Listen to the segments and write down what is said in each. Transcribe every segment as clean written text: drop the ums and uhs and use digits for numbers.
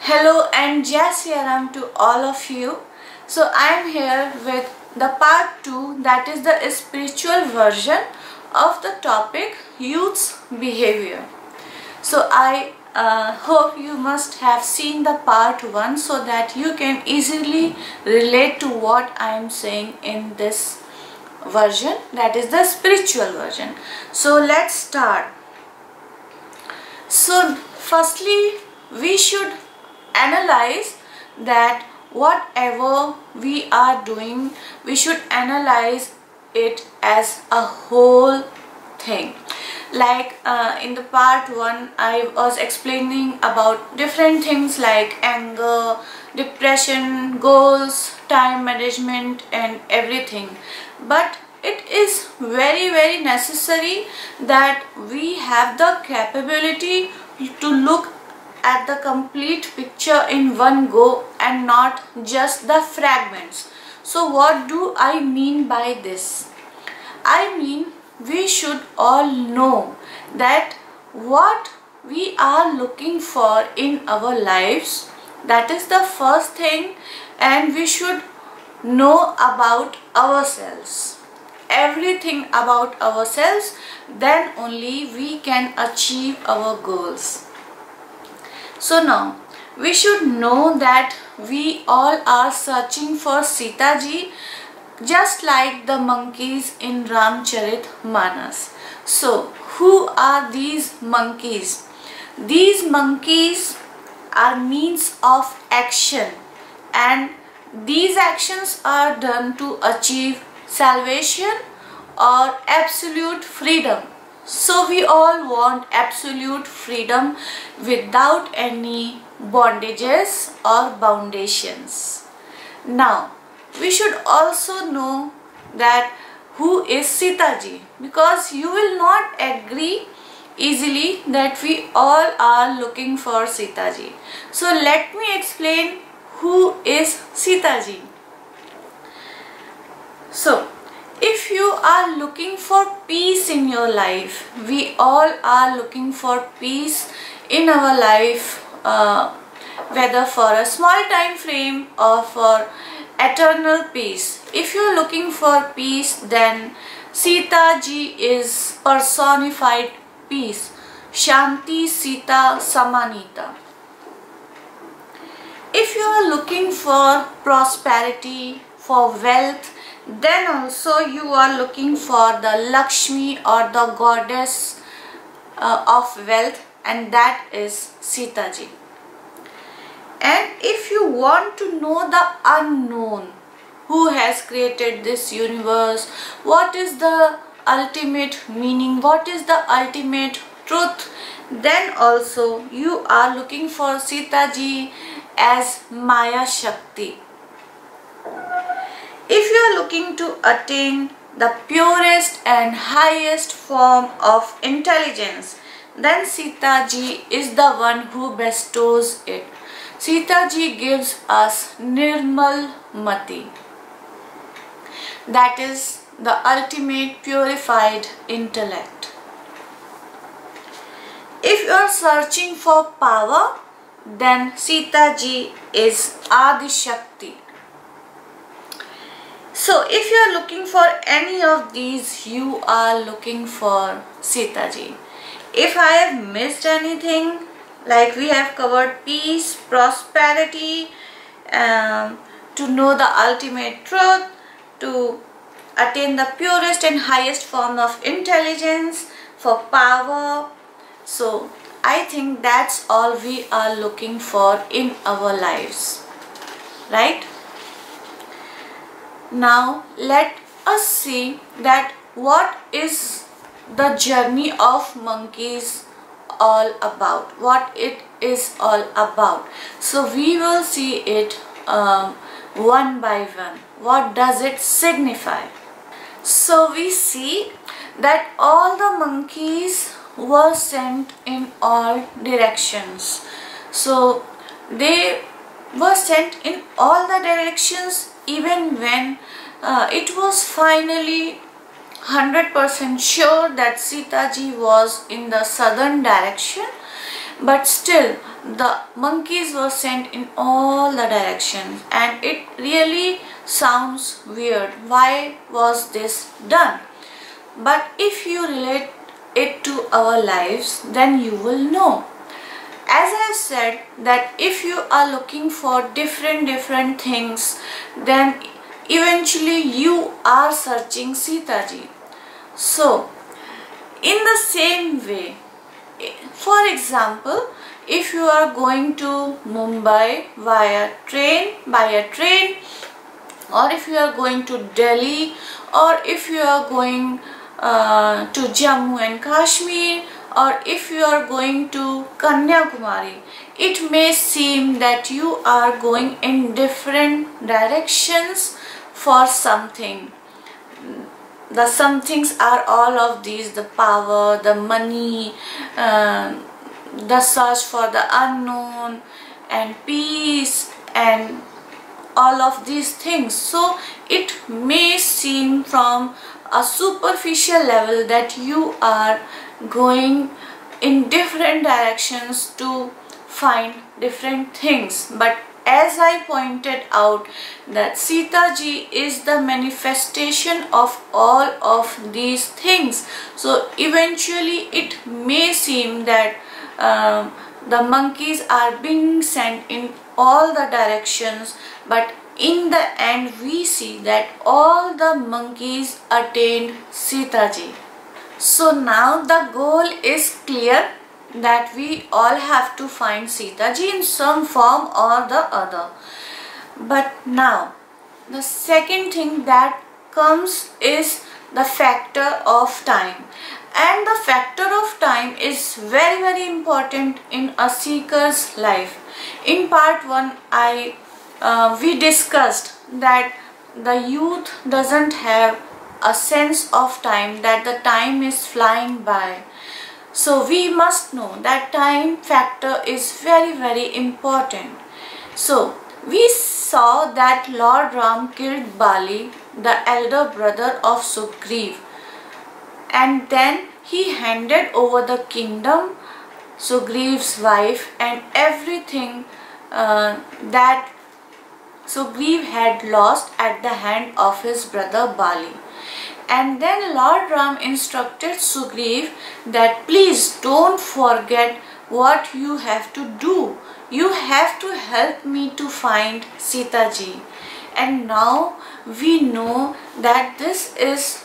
Hello and Jai Shri Ram to all of you. So I am here with the part 2, that is the spiritual version of the topic youth's behavior. So I hope you must have seen the part 1 so that you can easily relate to what I am saying in this version, that is the spiritual version. So let's start. So firstly, we should analyze that whatever we are doing, we should analyze it as a whole thing. Like in the part 1 I was explaining about different things like anger, depression, goals, time management and everything, but it is very necessary that we have the capability to look at the complete picture in one go and not just the fragments. So what do I mean by this? I mean, we should all know that what we are looking for in our lives, that is the first thing, and we should know about ourselves, everything about ourselves, then only we can achieve our goals. So now we should know that we all are searching for Sita ji, just like the monkeys in Ramcharitmanas. So who are these monkeys? These monkeys are means of action, and these actions are done to achieve salvation or absolute freedom. So we all want absolute freedom without any bondages or foundations. Now we should also know that who is Sita ji, because you will not agree easily that we all are looking for Sita ji. So let me explain who is Sita ji. So if you are looking for peace in your life, we all are looking for peace in our life, whether for a small time frame or for eternal peace. If you are looking for peace, then Sita ji is personified peace. Shanti Sita Samanita. If you are looking for prosperity, for wealth, then also you are looking for the Lakshmi or the goddess of wealth, and that is Sita ji. And if you want to know the unknown, who has created this universe, what is the ultimate meaning, what is the ultimate truth, then also you are looking for Sita ji as Maya Shakti. If you are looking to attain the purest and highest form of intelligence, then Sita ji is the one who bestows it. Sita ji gives us Nirmal Mati, that is the ultimate purified intellect. If you are searching for power, then Sita ji is Adi Shakti. So if you are looking for any of these, you are looking for Sita ji. If I have missed anything, like we have covered peace, prosperity, to know the ultimate truth, to attain the purest and highest form of intelligence, for power. So I think that's all we are looking for in our lives, right? Now let us see that what is the journey of monkeys all about, what it is all about. So we will see it one by one. What does it signify? So we see that all the monkeys were sent in all directions. So they were sent in all the directions, even when it was finally 100% sure that Sita ji was in the southern direction, but still the monkeys were sent in all the directions, and it really sounds weird. Why was this done? But if you relate it to our lives, then you will know. As I have said, that if you are looking for different things, then eventually you are searching Sita Ji. So in the same way, for example, if you are going to Mumbai by a train, or if you are going to Delhi, or if you are going to Jammu and Kashmir, or if you are going to Kanyakumari, it may seem that you are going in different directions for something. The somethings are all of these: the power, the money, the search for the unknown, and peace, and all of these things. So it may seem from a superficial level that you are going in different directions to find different things, but as I pointed out, that Sita Ji is the manifestation of all of these things. So eventually it may seem that the monkeys are being sent in all the directions, but in the end we see that all the monkeys attained Sita Ji. So now the goal is clear, that we all have to find Sita Ji in some form or the other. But now the second thing that comes is the factor of time, and the factor of time is very important in a seeker's life. In part 1 we discussed that the youth doesn't have a sense of time, that the time is flying by. So we must know that time factor is very important. So we saw that Lord Ram killed Bali, the elder brother of Sugriv, and then he handed over the kingdom, Sugriv's wife, and everything that Sugriv had lost at the hand of his brother Bali. And then Lord Ram instructed Sugriv that please don't forget what you have to do. You have to help me to find Sita Ji. And now we know that this is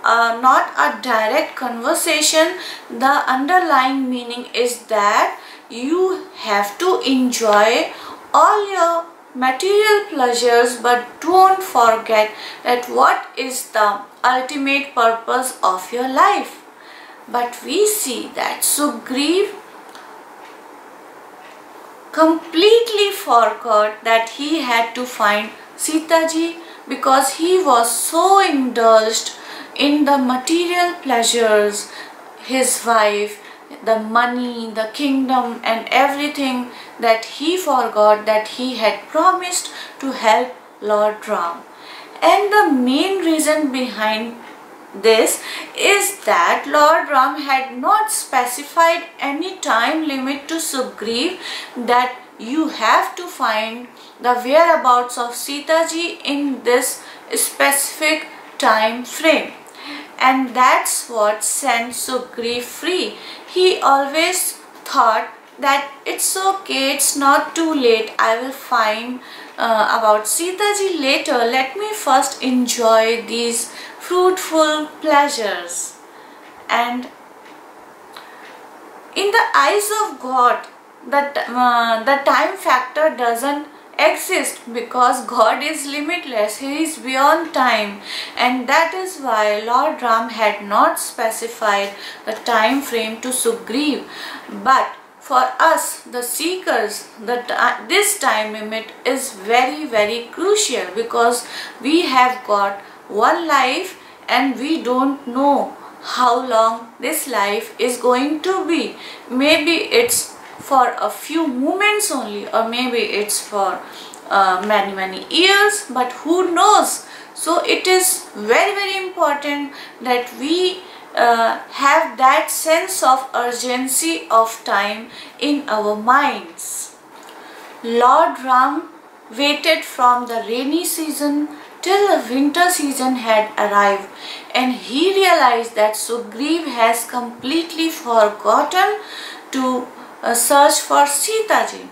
not a direct conversation. The underlying meaning is that you have to enjoy all your material pleasures, but don't forget that what is the ultimate purpose of your life. But we see that Sugriv completely forgot that he had to find Sita Ji, because he was so indulged in the material pleasures, his wife, the money, the kingdom, and everything, that he forgot that he had promised to help Lord Ram. And the main reason behind this is that Lord Ram had not specified any time limit to Sugriv, that you have to find the whereabouts of Sita Ji in this specific time frame. And that's what sent Sugriv free. He always thought that it's okay, it's not too late, I will find about Sita Ji later. Let me first enjoy these fruitful pleasures. And in the eyes of God, the time factor doesn't exist, because God is limitless, He is beyond time, and that is why Lord Ram had not specified the time frame to Sugriv. But for us, the seekers, this time limit is very crucial, because we have got one life and we don't know how long this life is going to be. Maybe it's for a few moments only, or maybe it's for many years, but who knows. So it is very important that we have that sense of urgency of time in our minds. Lord Ram waited from the rainy season till the winter season had arrived, and he realized that Sugriv has completely forgotten to search for Sita ji.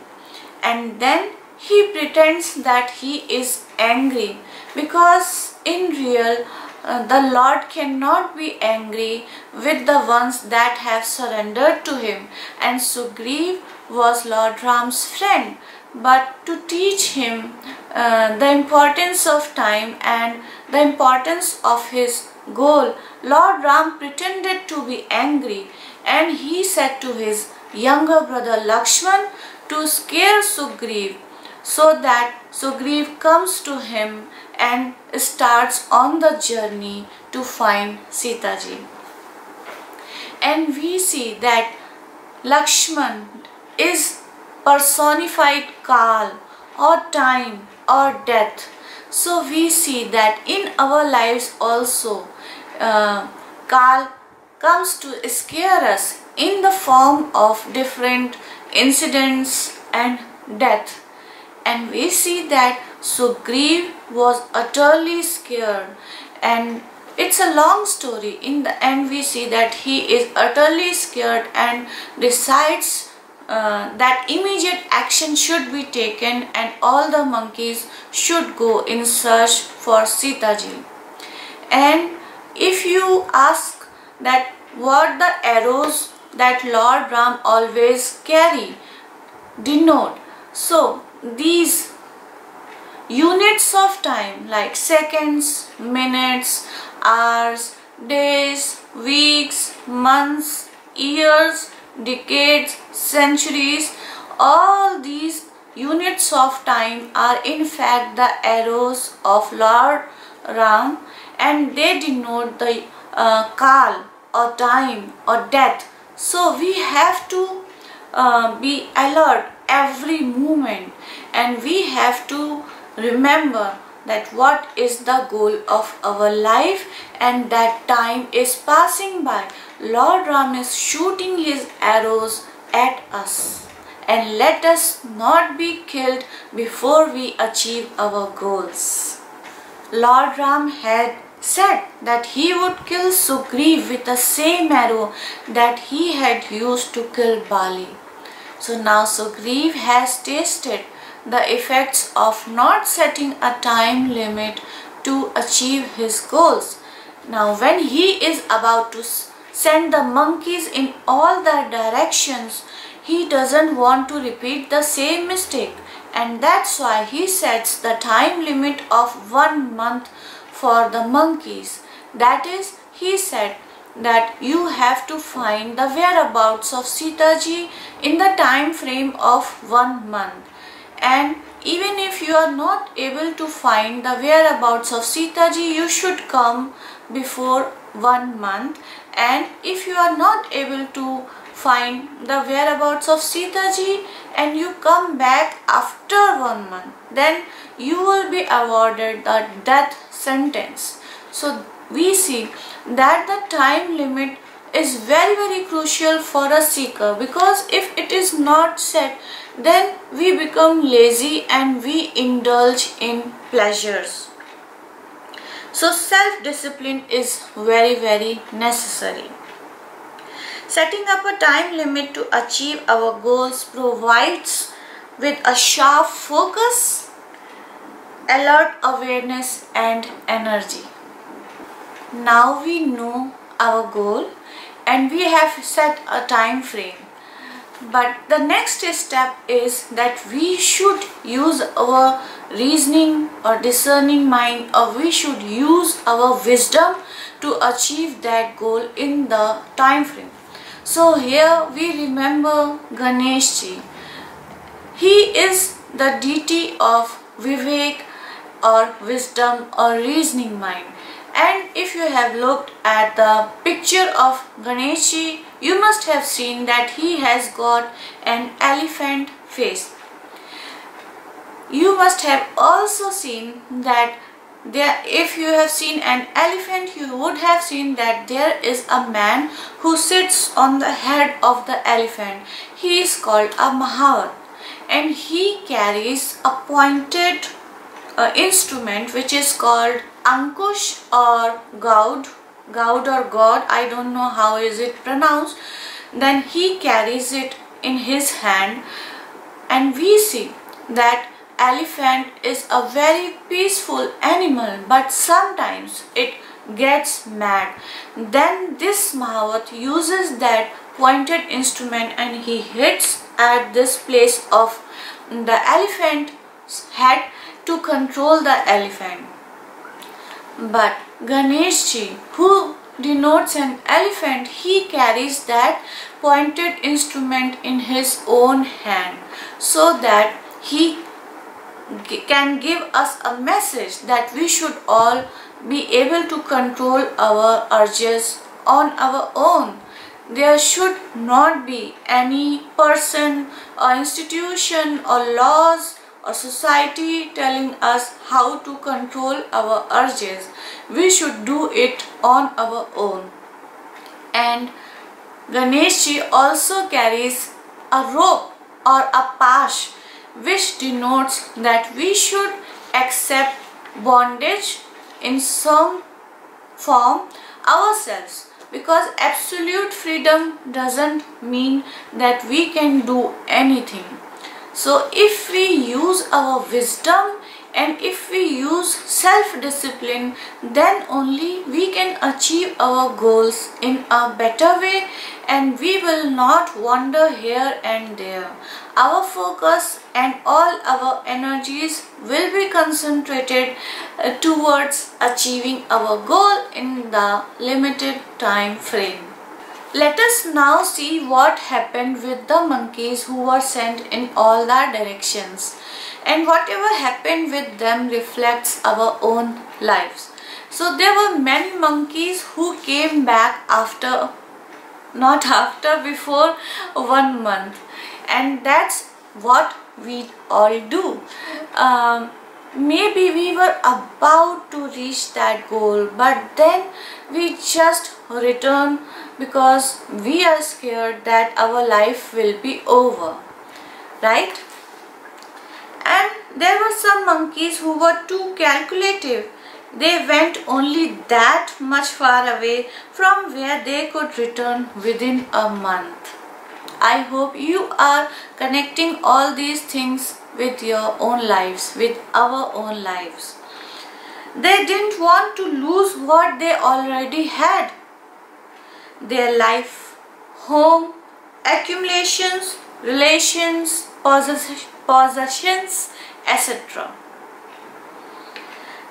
And then he pretends that he is angry, because in real the Lord cannot be angry with the ones that have surrendered to him, and Sugriv was Lord Ram's friend. But to teach him the importance of time and the importance of his goal, Lord Ram pretended to be angry, and he said to his younger brother Lakshman to scare Sugriv, so that Sugriv comes to him and starts on the journey to find Sita ji. And we see that Lakshman is personified Kal, or time, or death. So we see that in our lives also Kal comes to scare us in the form of different incidents and death. And we see that Sugriv was utterly scared, and it's a long story. In the end we see that he is utterly scared and decides that immediate action should be taken, and all the monkeys should go in search for Sita ji. And if you ask that what the arrows that Lord Ram always carry denote, so these units of time like seconds, minutes, hours, days, weeks, months, years, decades, centuries, all these units of time are in fact the arrows of Lord Ram, and they denote the Kal, or time, or death. So we have to be alert every moment, and we have to remember that what is the goal of our life, and that time is passing by. Lord Ram is shooting his arrows at us, and let us not be killed before we achieve our goals. Lord Ram had said that he would kill Sugriv with the same arrow that he had used to kill Bali. So now Sugriv has tasted the effects of not setting a time limit to achieve his goals. Now when he is about to send the monkeys in all the directions, he doesn't want to repeat the same mistake, and that's why he sets the time limit of 1 month for the monkeys. That is, he said that you have to find the whereabouts of Sita ji in the time frame of 1 month. And even if you are not able to find the whereabouts of Sita ji, you should come before 1 month. And if you are not able to find the whereabouts of Sita ji and you come back after 1 month, then you will be awarded the death sentence. So we see that the time limit is very crucial for a seeker, because if it is not set, then we become lazy and we indulge in pleasures. So self-discipline is very necessary. Setting up a time limit to achieve our goals provides with a sharp focus, alert awareness and energy. Now we know our goal and we have set a time frame. But the next step is that we should use our reasoning or discerning mind, or we should use our wisdom to achieve that goal in the time frame. So here we remember Ganesh ji. He is the deity of Vivek or wisdom or reasoning mind. And if you have looked at the picture of Ganesh ji, you must have seen that he has got an elephant face. You must have also seen that there, if you have seen an elephant, you would have seen that there is a man who sits on the head of the elephant. He is called a Mahavat, and he carries a pointed instrument which is called Ankush or Gaud or God, I don't know how is it pronounced. Then he carries it in his hand, and we see that elephant is a very peaceful animal, but sometimes it gets mad. Then this Mahavat uses that pointed instrument and he hits at this place of the elephant's head to control the elephant. But Ganeshji, who denotes an elephant, he carries that pointed instrument in his own hand, so that he can give us a message that we should all be able to control our urges on our own. There should not be any person or institution or laws or society telling us how to control our urges. We should do it on our own. And Ganeshji also carries a rope or a pash, which denotes that we should accept bondage in some form ourselves, because absolute freedom doesn't mean that we can do anything. So if we use our wisdom and if we use self-discipline, then only we can achieve our goals in a better way, and we will not wander here and there. Our focus and all our energies will be concentrated towards achieving our goal in the limited time frame. Let us now see what happened with the monkeys who were sent in all the directions, and whatever happened with them reflects our own lives. So there were many monkeys who came back before 1 month, and that's what we all do. Maybe we were about to reach that goal, but then we just return because we are scared that our life will be over, right? And there were some monkeys who were too calculative. They went only that much far away from where they could return within a month. I hope you are connecting all these things with your own lives, with our own lives. They didn't want to lose what they already had: their life, home, accumulations, relations, possessions, etc.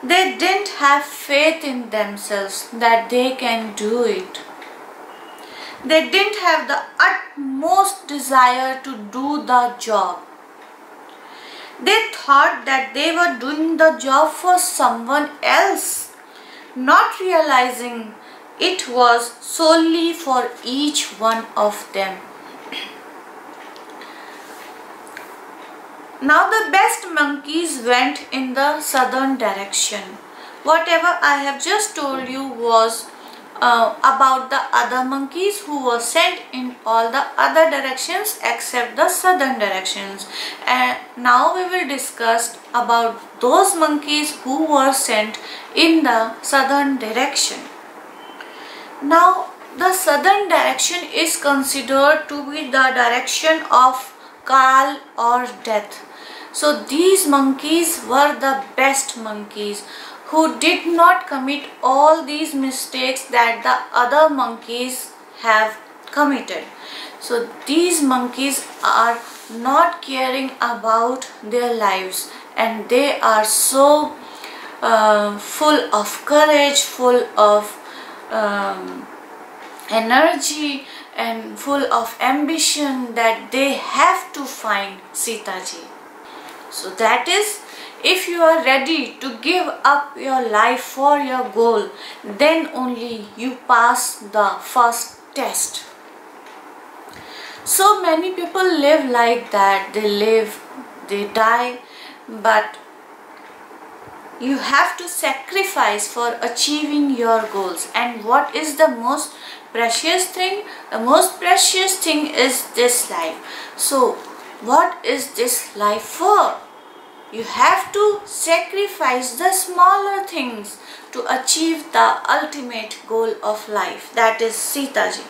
They didn't have faith in themselves that they can do it. They didn't have the utmost desire to do the job. They thought that they were doing the job for someone else, not realizing it was solely for each one of them. Now the best monkeys went in the southern direction. Whatever I have just told you was about the other monkeys who were sent in all the other directions except the southern directions. And now we will discuss about those monkeys who were sent in the southern direction. Now the southern direction is considered to be the direction of Kal or death. So these monkeys were the best monkeys who did not commit all these mistakes that the other monkeys have committed. So these monkeys are not caring about their lives, and they are so full of courage, full of energy and full of ambition that they have to find Sita Ji. So that is, if you are ready to give up your life for your goal, then only you pass the first test. So many people live like that. They live, they die, but You have to sacrifice for achieving your goals. And what is the most precious thing? The most precious thing is this life. So what is this life for? You have to sacrifice the smaller things to achieve the ultimate goal of life, that is Sita Ji.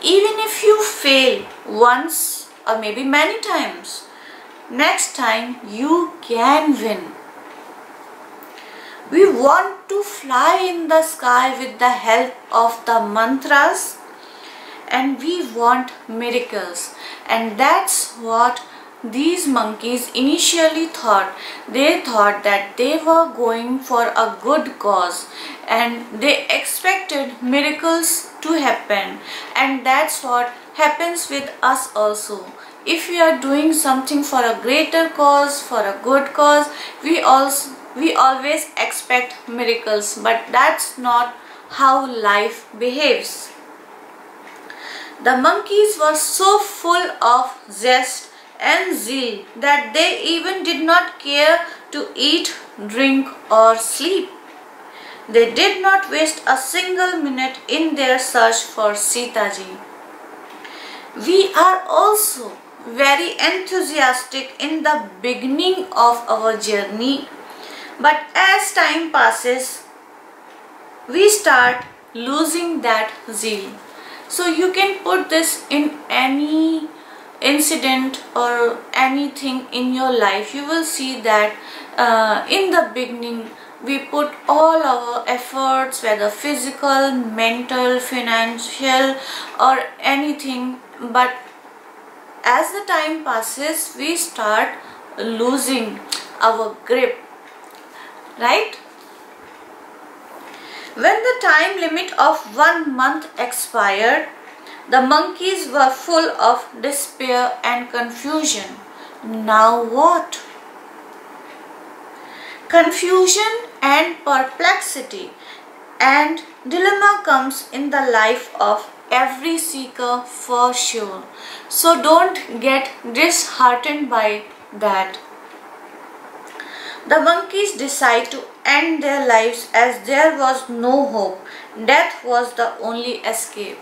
Even if you fail once or maybe many times, next time you can win. We want to fly in the sky with the help of the mantras, and we want miracles. And that's what these monkeys initially thought. They thought that they were going for a good cause, and they expected miracles to happen. And that's what happens with us also. If we are doing something for a greater cause, for a good cause, we always expect miracles, but that's not how life behaves. The monkeys were so full of zest and zeal that they even did not care to eat, drink or sleep. They did not waste a single minute in their search for Sita Ji. We are also very enthusiastic in the beginning of our journey, but as time passes, we start losing that zeal. So you can put this in any incident or anything in your life. You will see that in the beginning we put all our efforts, whether physical, mental, financial or anything, but as the time passes we start losing our grip, right? When the time limit of 1 month expired, the monkeys were full of despair and confusion. Now what? Confusion and perplexity and dilemma comes in the life of every seeker for sure. So don't get disheartened by that. The monkeys decide to end their lives as there was no hope. Death was the only escape.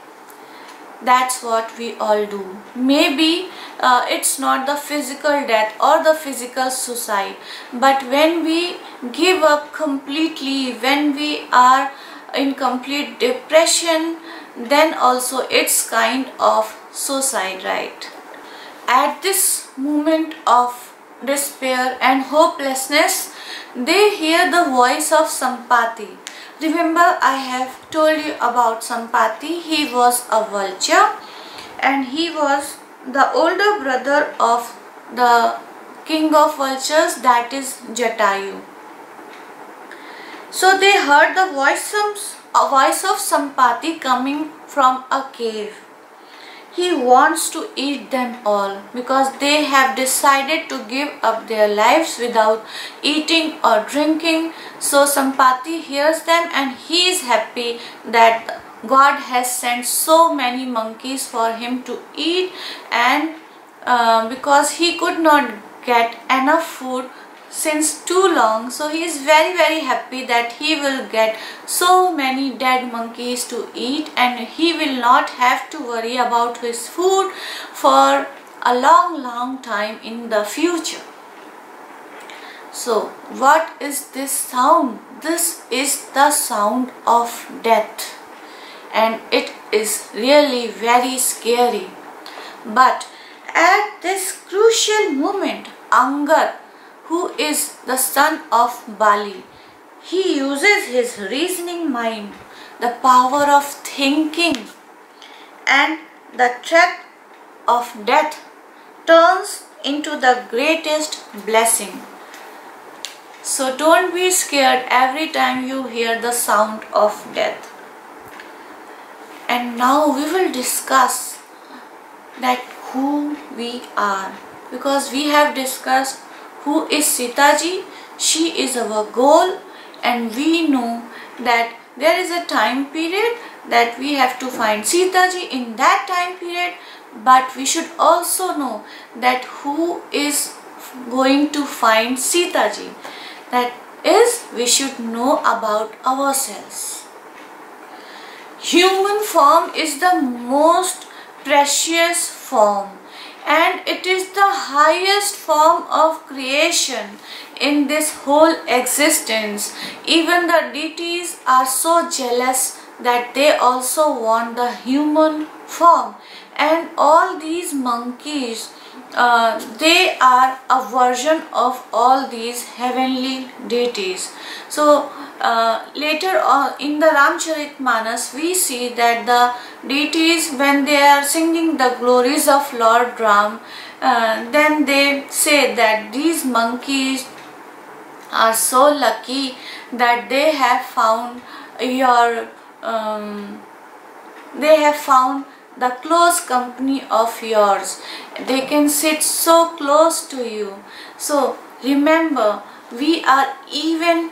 That's what we all do. Maybe it's not the physical death or the physical suicide, but when we give up completely, when we are in complete depression, then also it's kind of suicide, right? At this moment of despair and hopelessness, they hear the voice of Sampati. Remember, I have told you about Sampati. He was a vulture and he was the older brother of the king of vultures, that is Jatayu. So they heard the voice of Sampati coming from a cave. He wants to eat them all because they have decided to give up their lives without eating or drinking. So Sampati hears them and he is happy that God has sent so many monkeys for him to eat, and because he could not get enough food since too long, so he is very happy that he will get so many dead monkeys to eat and he will not have to worry about his food for a long time in the future. So what is this sound? This is the sound of death, and it is really very scary. But at this crucial moment, Angad, who is the son of Bali, he uses his reasoning mind, the power of thinking, and the threat of death turns into the greatest blessing. So don't be scared every time you hear the sound of death. And now we will discuss that who we are, because we have discussed who is Sita Ji. She is our goal, and we know that there is a time period that we have to find Sita Ji in that time period, but we should also know that who is going to find Sita Ji. That is we should know about ourselves. Human form is the most precious form, and it is the highest form of creation in this whole existence. Even the deities are so jealous that they also want the human form, and all these monkeys, they are a version of all these heavenly deities. So later on in the Ramcharitmanas we see that the deities, when they are singing the glories of Lord Ram, then they say that these monkeys are so lucky that they have found the close company of yours. They can sit so close to you. So remember, we are even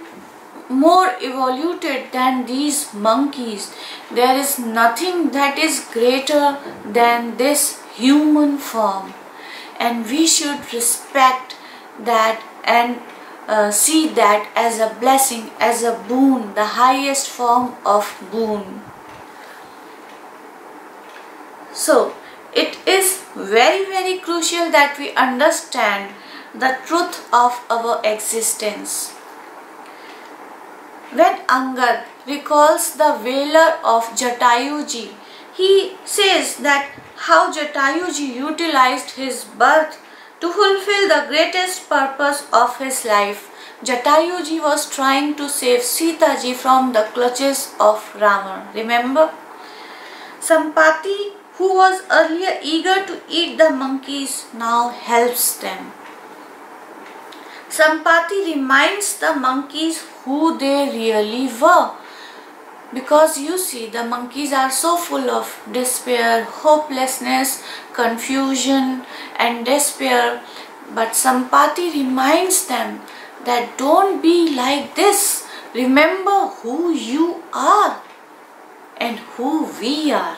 more evoluted than these monkeys. There is nothing that is greater than this human form, and we should respect that and see that as a blessing, as a boon, the highest form of boon. So it is very crucial that we understand the truth of our existence. When Angad recalls the valor of Jatayuji, he says that how Jatayuji utilized his birth to fulfill the greatest purpose of his life. Jatayuji was trying to save Sita ji from the clutches of Rama. Remember? Sampati, who was earlier eager to eat the monkeys, now helps them. Sampati reminds the monkeys who they really were. Because you see, the monkeys are so full of despair, hopelessness, confusion and despair. But Sampati reminds them that don't be like this. Remember who you are and who we are.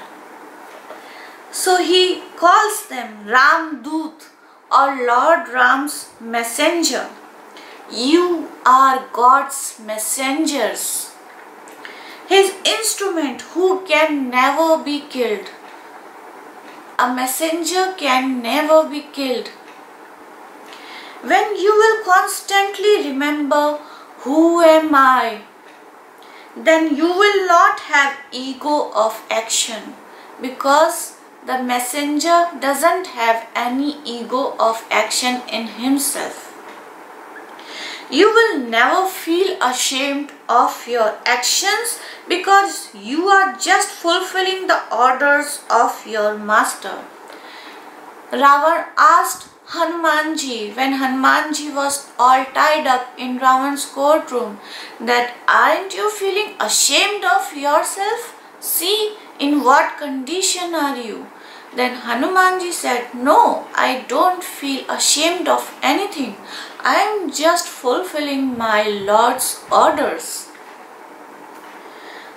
So he calls them Ram Doot, or Lord Ram's messenger. You are God's messengers, His instrument who can never be killed. A messenger can never be killed. When you will constantly remember who am I, then you will not have ego of action, because the messenger doesn't have any ego of action in himself. You will never feel ashamed of your actions, because you are just fulfilling the orders of your master. Ravan asked Hanumanji, when Hanumanji was all tied up in Ravan's courtroom, that aren't you feeling ashamed of yourself? See, in what condition are you? Then Hanumanji said, no, I don't feel ashamed of anything. I am just fulfilling my Lord's orders.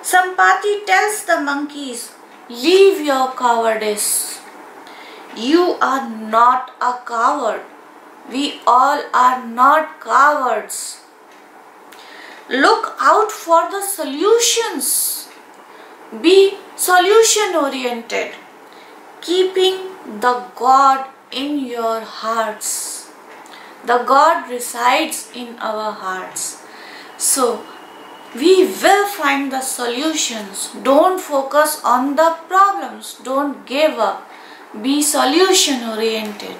Sampati tells the monkeys, leave your cowardice. You are not a coward. We all are not cowards. Look out for the solutions. Be solution oriented, keeping the God in your hearts. The God resides in our hearts. So we will find the solutions. Don't focus on the problems. Don't give up. Be solution oriented.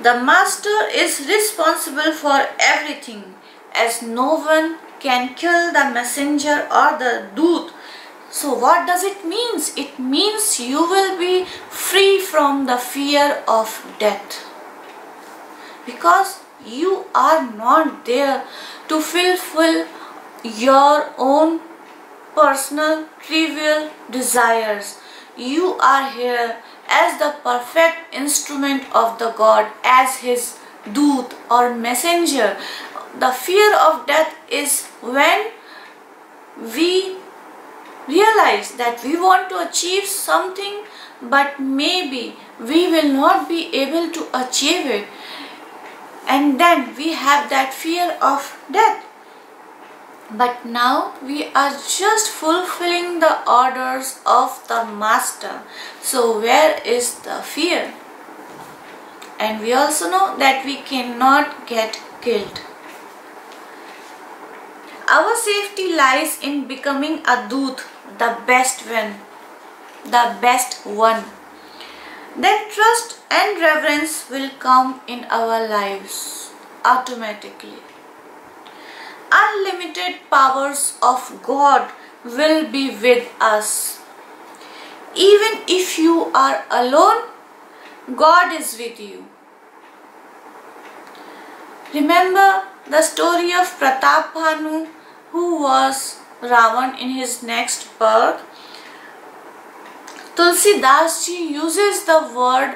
The master is responsible for everything, as no one can kill the messenger or the doot. So what does it mean? It means you will be free from the fear of death, because you are not there to fulfill your own personal trivial desires. You are here as the perfect instrument of the God, as His doot or messenger. The fear of death is when we realize that we want to achieve something, but maybe we will not be able to achieve it. and then we have that fear of death. But now we are just fulfilling the orders of the master. So where is the fear? And we also know that we cannot get killed. Our safety lies in becoming a Doot, the best one. Then trust and reverence will come in our lives automatically. Unlimited powers of God will be with us. Even if you are alone, God is with you. Remember the story of Pratap Bhanu, who was Ravan in his next birth. Tulsidas ji uses the word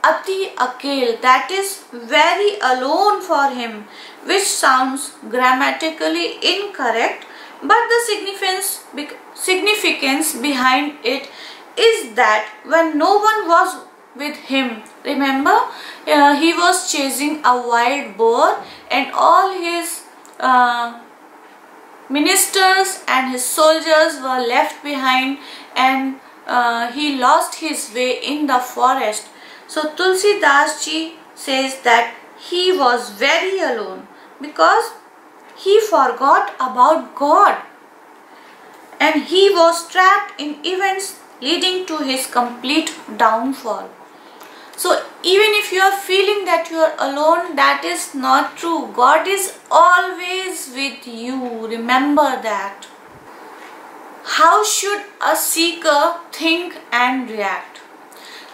Ati Akel, that is very alone for him, which sounds grammatically incorrect, but the significance behind it is that when no one was with him, remember, he was chasing a wild boar and all his ministers and his soldiers were left behind, and he lost his way in the forest. So Tulsidas ji says that he was very alone because he forgot about God and he was trapped in events leading to his complete downfall. So even if you are feeling that you are alone, that is not true. God is always with you. Remember that. How should a seeker think and react?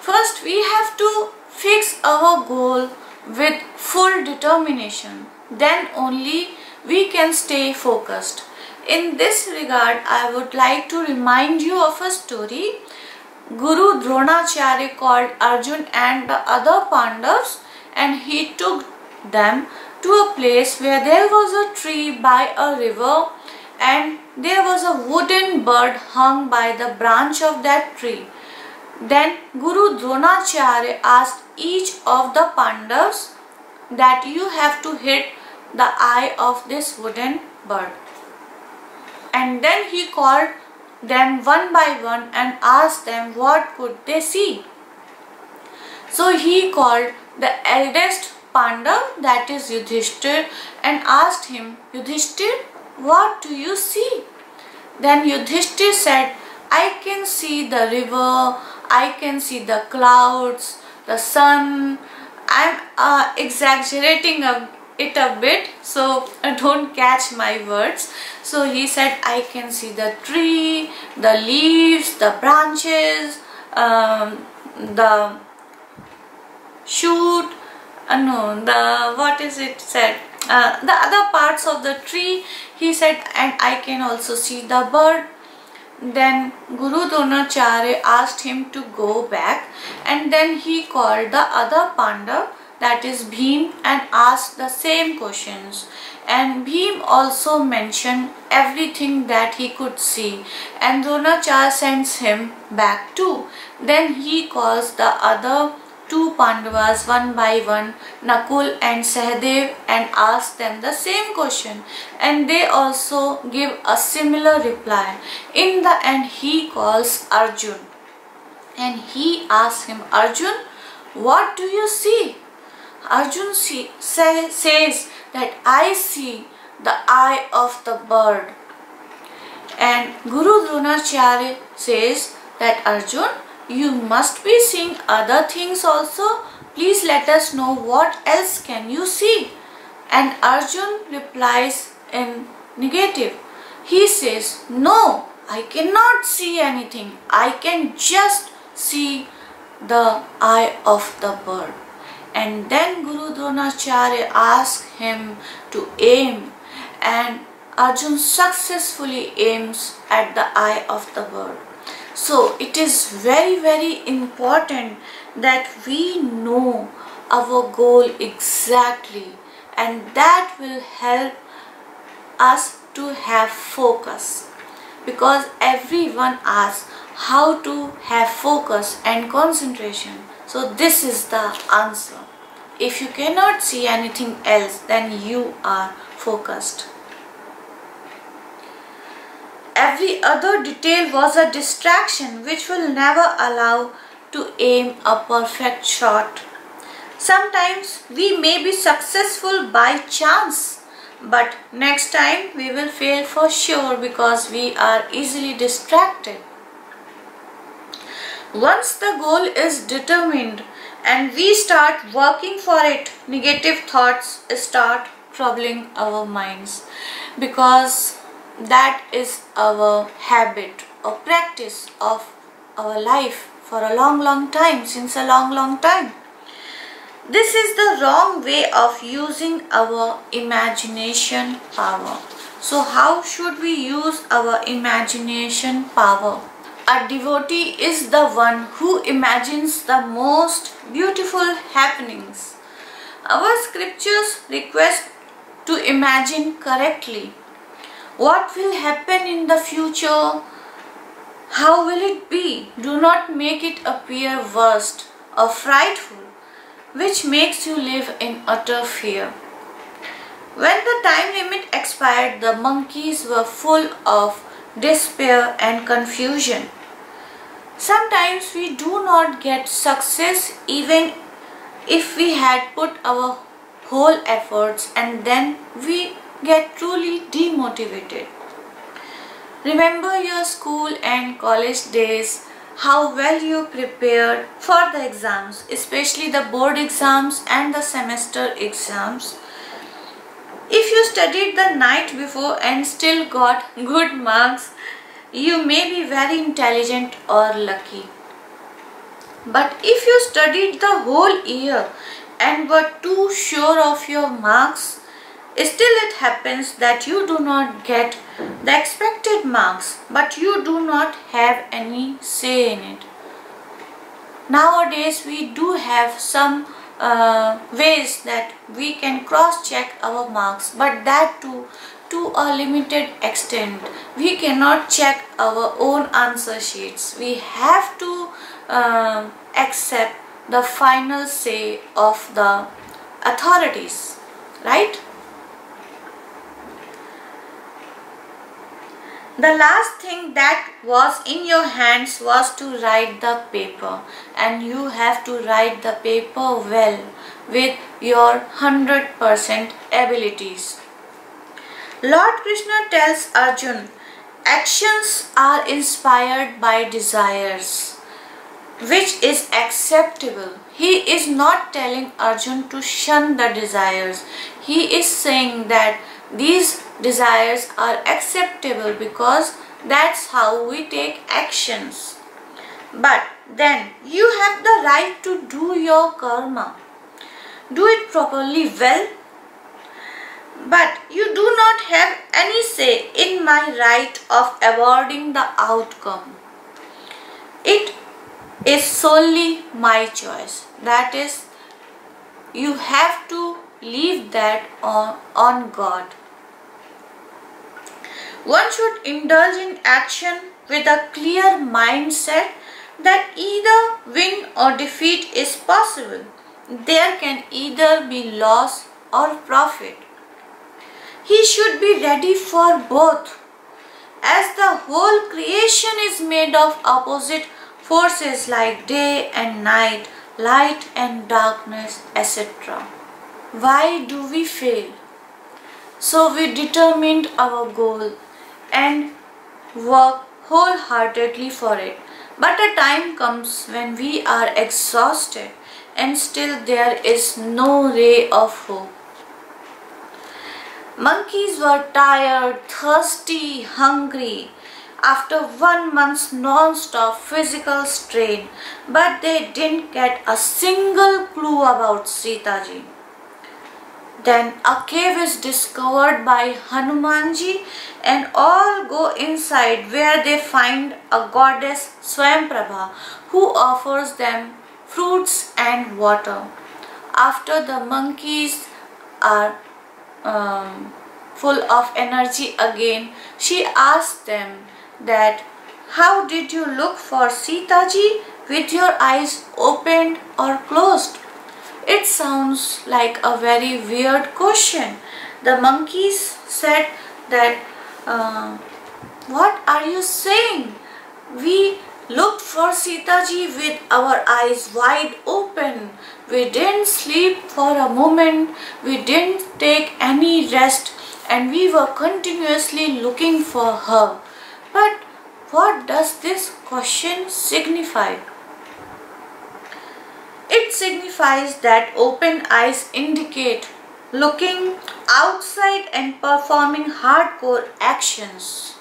First, we have to fix our goal with full determination. Then only we can stay focused. In this regard, I would like to remind you of a story. Guru Dronacharya called Arjun and the other Pandavas and he took them to a place where there was a tree by a river and there was a wooden bird hung by the branch of that tree. Then Guru Dronacharya asked each of the Pandavas that you have to hit the eye of this wooden bird. And then he called them one by one and asked them what could they see. So he called the eldest Pandav, that is Yudhishthir, and asked him, Yudhishthir, what do you see? Then Yudhishthir said, I can see the river, I can see the clouds, the sun. I'm exaggerating it a bit, so don't catch my words. So he said, I can see the tree, the leaves, the branches, the shoot, what is it said? The other parts of the tree, he said, and I can also see the bird. Then Guru Dronacharya asked him to go back, and then he called the other Pandav, that is Bhim, and asked the same questions. And Bhim also mentioned everything that he could see, and Dronacharya sends him back too. Then he calls the other two Pandavas one by one, Nakul and Sahadev, and asks them the same question, and they also give a similar reply. In the end, he calls Arjun and he asks him, Arjun, what do you see? Arjun says that I see the eye of the bird. And Guru Dronacharya says that Arjun, you must be seeing other things also. Please let us know what else can you see. And Arjun replies in negative. He says, no, I cannot see anything. I can just see the eye of the bird. And then Guru Dronacharya asks him to aim, and Arjun successfully aims at the eye of the bird. So it is very, very important that we know our goal exactly, and that will help us to have focus, because everyone asks how to have focus and concentration. So this is the answer. If you cannot see anything else, then you are focused. Every other detail was a distraction which will never allow to aim a perfect shot. Sometimes we may be successful by chance, but next time we will fail for sure because we are easily distracted. Once the goal is determined and we start working for it, negative thoughts start troubling our minds, because that is our habit or practice of our life for a long time, since a long time. This is the wrong way of using our imagination power. So how should we use our imagination power? A devotee is the one who imagines the most beautiful happenings. Our scriptures request to imagine correctly. What will happen in the future? How will it be? Do not make it appear worst or frightful, which makes you live in utter fear. When the time limit expired, the monkeys were full of despair and confusion. Sometimes we do not get success even if we had put our whole efforts, and then we get truly demotivated. Remember your school and college days, how well you prepared for the exams, especially the board exams and the semester exams. If you studied the night before and still got good marks, you may be very intelligent or lucky. But if you studied the whole year and were too sure of your marks, still it happens that you do not get the expected marks, but you do not have any say in it. Nowadays we do have some ways that we can cross-check our marks, but that too to a limited extent. We cannot check our own answer sheets. We have to accept the final say of the authorities, right? The last thing that was in your hands was to write the paper, and you have to write the paper well with your 100% abilities. Lord Krishna tells Arjun, actions are inspired by desires, which is acceptable. He is not telling Arjun to shun the desires. He is saying that these desires are acceptable because that's how we take actions. But then you have the right to do your karma. Do it properly well. But you do not have any say in my right of avoiding the outcome. It is solely my choice. That is, you have to leave that on God. One should indulge in action with a clear mindset that either win or defeat is possible. There can either be loss or profit. He should be ready for both, as the whole creation is made of opposite forces like day and night, light and darkness, etc. Why do we fail? So we determined our goal and work wholeheartedly for it. But a time comes when we are exhausted and still there is no ray of hope. Monkeys were tired, thirsty, hungry after 1 month's non-stop physical strain, but they didn't get a single clue about Sita ji. Then a cave is discovered by Hanumanji and all go inside, where they find a goddess Swayamprabha who offers them fruits and water. After the monkeys are full of energy again, she asks them that, how did you look for Sita ji with your eyes opened or closed? It sounds like a very weird question. The monkeys said that, what are you saying? We looked for Sita ji with our eyes wide open. We didn't sleep for a moment. We didn't take any rest, and we were continuously looking for her. But what does this question signify? It signifies that open eyes indicate looking outside and performing hardcore actions,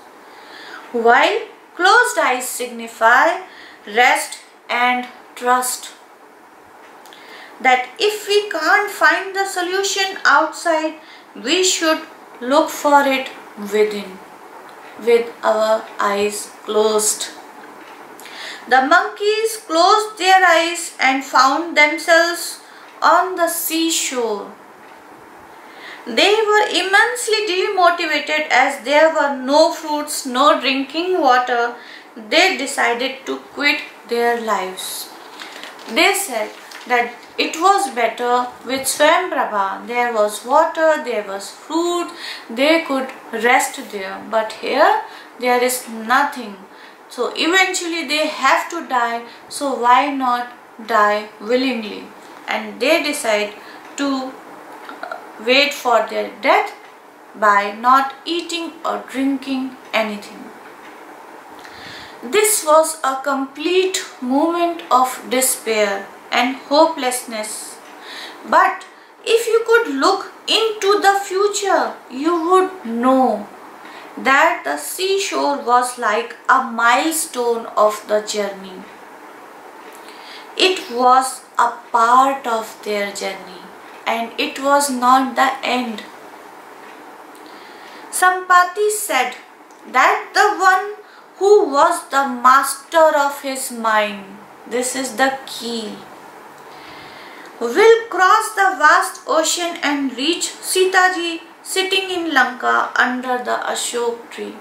while closed eyes signify rest and trust. That if we can't find the solution outside, we should look for it within, with our eyes closed. The monkeys closed their eyes and found themselves on the seashore. They were immensely demotivated as there were no fruits, no drinking water. They decided to quit their lives. They said that it was better with Swayamprabha. There was water, there was fruit, they could rest there. But here there is nothing. So eventually they have to die, so why not die willingly? And they decide to wait for their death by not eating or drinking anything. This was a complete moment of despair and hopelessness. But if you could look into the future, you would know that the seashore was like a milestone of the journey. It was a part of their journey, and it was not the end. Sampati said that the one who was the master of his mind, this is the key, will cross the vast ocean and reach Sita ji sitting in Lanka under the Ashok tree.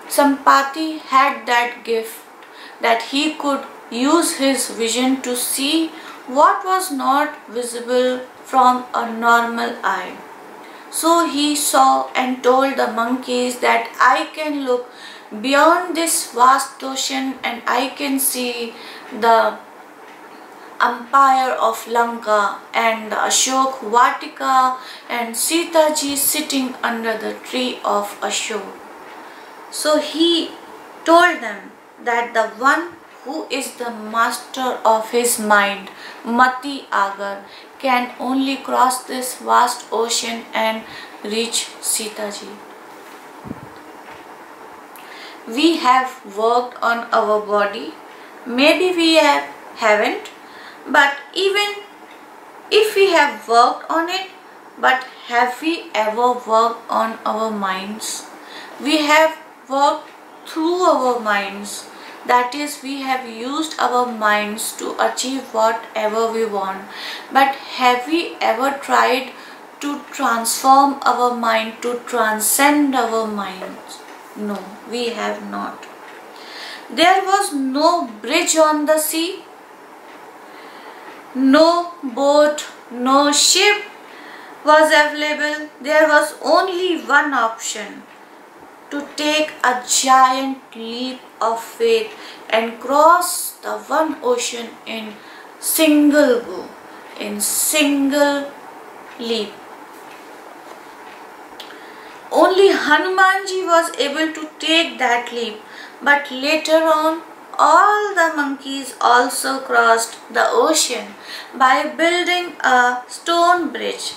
Sampati had that gift that he could use his vision to see what was not visible from a normal eye. So he saw and told the monkeys that I can look beyond this vast ocean and I can see the empire of Lanka and the Ashok Vatika and Sita ji sitting under the tree of Ashok. So he told them that the one who is the master of his mind, Mati Agar, can only cross this vast ocean and reach Sita ji. We have worked on our body, maybe we haven't, but even if we have worked on it, but have we ever worked on our minds? We have worked through our minds. That is, we have used our minds to achieve whatever we want. But have we ever tried to transform our mind, to transcend our minds? No, we have not. There was no bridge on the sea, no boat, no ship was available. There was only one option: to take a giant leap of faith and cross the one ocean in single go, in single leap. Only Hanumanji was able to take that leap, but later on all the monkeys also crossed the ocean by building a stone bridge.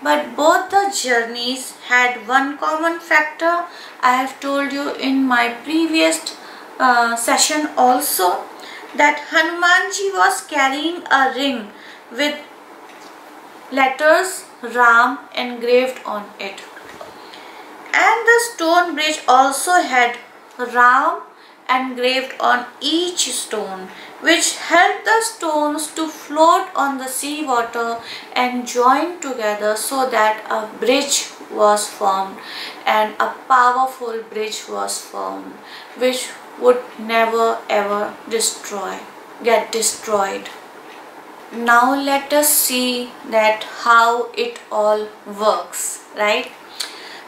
But both the journeys had one common factor. I have told you in my previous session also that Hanumanji was carrying a ring with letters Ram engraved on it. And the stone bridge also had Ram engraved on each stone, which helped the stones to float on the sea water and join together so that a bridge was formed, and a powerful bridge was formed which would never ever get destroyed. now let us see that how it all works, right?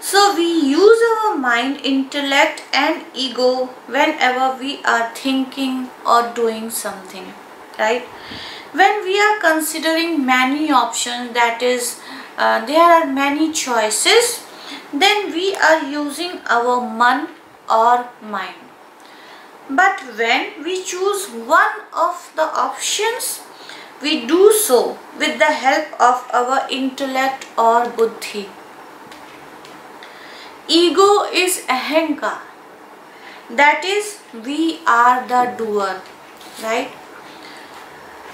So we use our mind, intellect and ego whenever we are thinking or doing something, right? When we are considering many options, that is there are many choices, then we are using our man or mind. But when we choose one of the options, we do so with the help of our intellect or buddhi. Ego is ahankar, that is, we are the doer, right?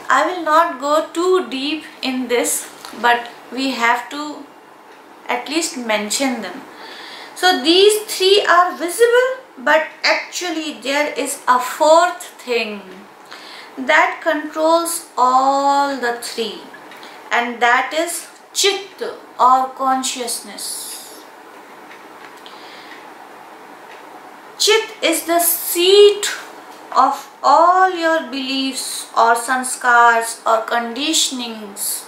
I will not go too deep in this, but we have to at least mention them. So these three are visible, but actually there is a fourth thing that controls all the three, and that is Chit or consciousness. Chit is the seat of all your beliefs or sanskars or conditionings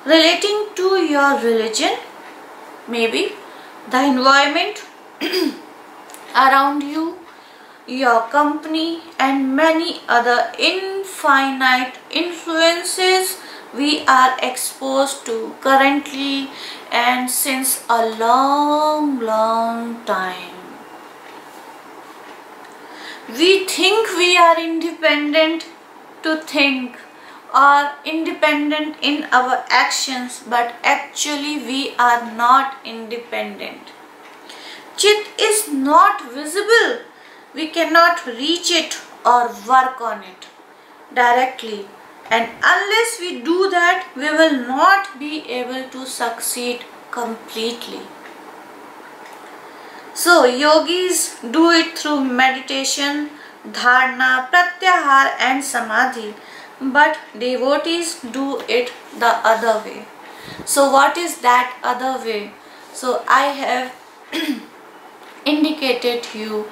relating to your religion, maybe the environment around you, your company and many other infinite influences we are exposed to currently and since a long time. We think we are independent to think or independent in our actions, but actually we are not independent. Chit is not visible. We cannot reach it or work on it directly, and unless we do that, we will not be able to succeed completely. So yogis do it through meditation, dharana, pratyahar and samadhi, but devotees do it the other way. So what is that other way? So I have indicated you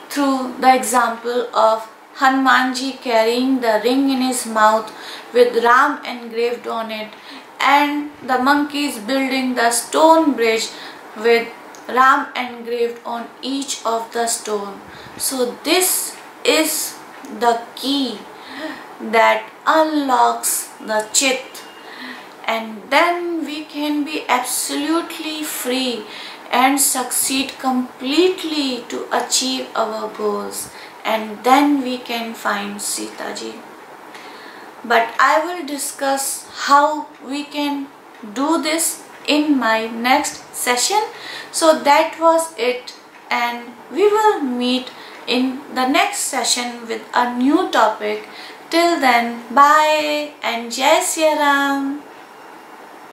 through the example of Hanumanji carrying the ring in his mouth with Ram engraved on it, and the monkeys building the stone bridge with Ram engraved on each of the stone. So this is the key that unlocks the Chit, and then we can be absolutely free and succeed completely to achieve our goals, and then we can find Sita Ji. But I will discuss how we can do this in my next session. So that was it, and we will meet in the next session with a new topic. Till then, bye and Jai Siya Ram.